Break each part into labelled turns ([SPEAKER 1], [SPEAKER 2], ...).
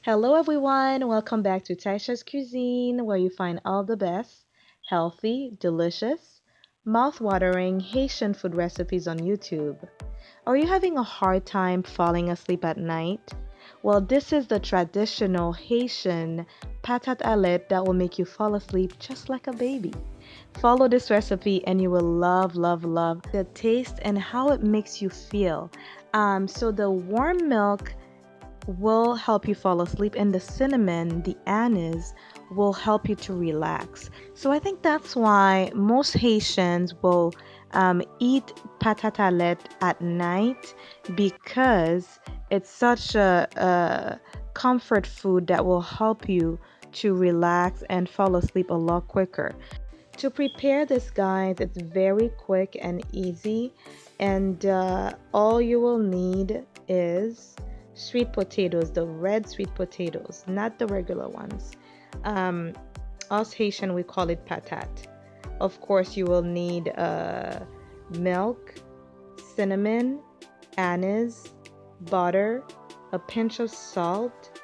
[SPEAKER 1] Hello, everyone. Welcome back to Taisha's Cuisine, where you find all the best, healthy, delicious, mouth-watering Haitian food recipes on YouTube. Are you having a hard time falling asleep at night? Well, this is the traditional Haitian patat that will make you fall asleep just like a baby. Follow this recipe and you will love, love, love the taste and how it makes you feel. So the warm milk will help you fall asleep, and the cinnamon, the anise, will help you to relax. So I think that's why most Haitians will eat patate at night because it's such a comfort food that will help you to relax and fall asleep a lot quicker. To prepare this, guys, it's very quick and easy, and all you will need is sweet potatoes, the red sweet potatoes, not the regular ones. Um, us Haitian, we call it patat. Of course, you will need milk, cinnamon, anise, butter, a pinch of salt,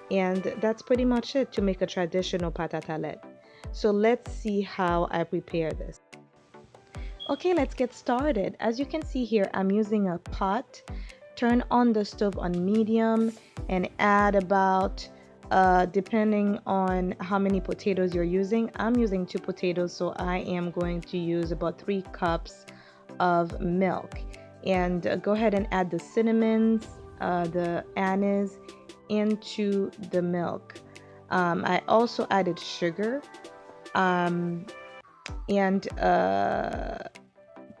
[SPEAKER 1] and that's pretty much it to make a traditional patate. So let's see how I prepare this. Okay, let's get started. As you can see here, I'm using a pot. Turn on the stove on medium and add about, depending on how many potatoes you're using. I'm using 2 potatoes, so I am going to use about 3 cups of milk. And go ahead and add the cinnamons, the anise into the milk. I also added sugar, and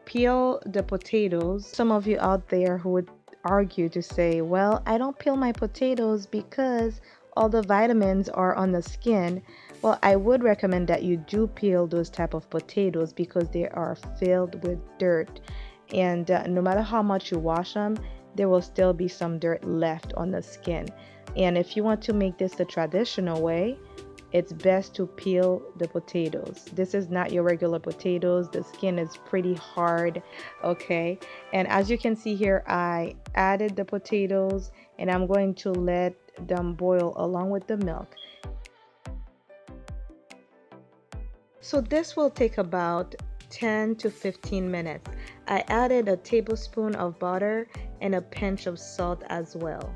[SPEAKER 1] peel the potatoes. Some of you out there who would argue to say, well, I don't peel my potatoes because all the vitamins are on the skin. Well, I would recommend that you do peel those type of potatoes because they are filled with dirt, and no matter how much you wash them, there will still be some dirt left on the skin. And if you want to make this the traditional way, it's best to peel the potatoes. This is not your regular potatoes. The skin is pretty hard, okay? And as you can see here, I added the potatoes and I'm going to let them boil along with the milk. So this will take about 10 to 15 minutes. I added a tablespoon of butter and a pinch of salt as well.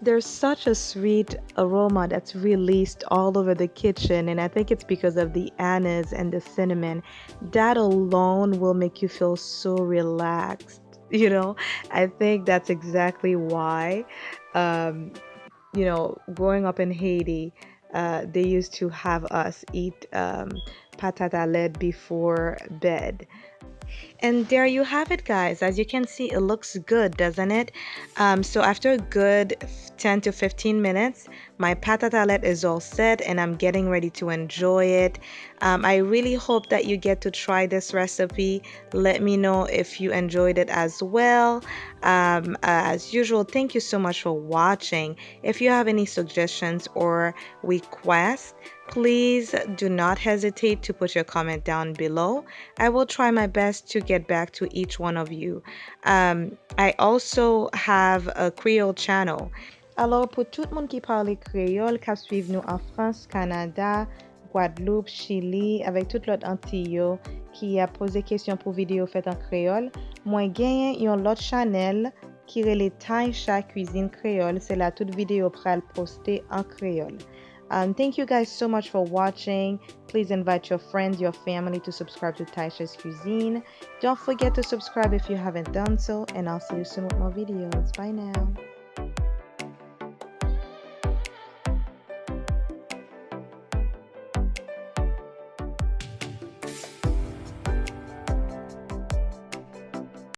[SPEAKER 1] There's such a sweet aroma that's released all over the kitchen, and I think it's because of the anise and the cinnamon. That alone will make you feel so relaxed. I think that's exactly why, um, growing up in Haiti, they used to have us eat patate before bed. And there you have it, guys. As you can see, it looks good, doesn't it? So after a good 10 to 15 minutes, my patate is all set and I'm getting ready to enjoy it. I really hope that you get to try this recipe. Let me know if you enjoyed it as well. As usual, thank you so much for watching. If you have any suggestions or requests, please do not hesitate to put your comment down below. I will try my best to get back to each one of you. I also have a Creole channel. Alors, pour tout le monde qui parle créole, qui suivent nous en France, Canada, Guadeloupe, Chili, avec tout l'autre Antilles qui a posé question pour vidéo faite en créole, moi gagne yon l'autre channel qui relait Taisha Cuisine Créole. C'est là toute vidéo pral postée en créole. Thank you guys so much for watching. Please invite your friends, your family to subscribe to Taisha's Cuisine. Don't forget to subscribe if you haven't done so, and I'll see you soon with more videos. Bye now.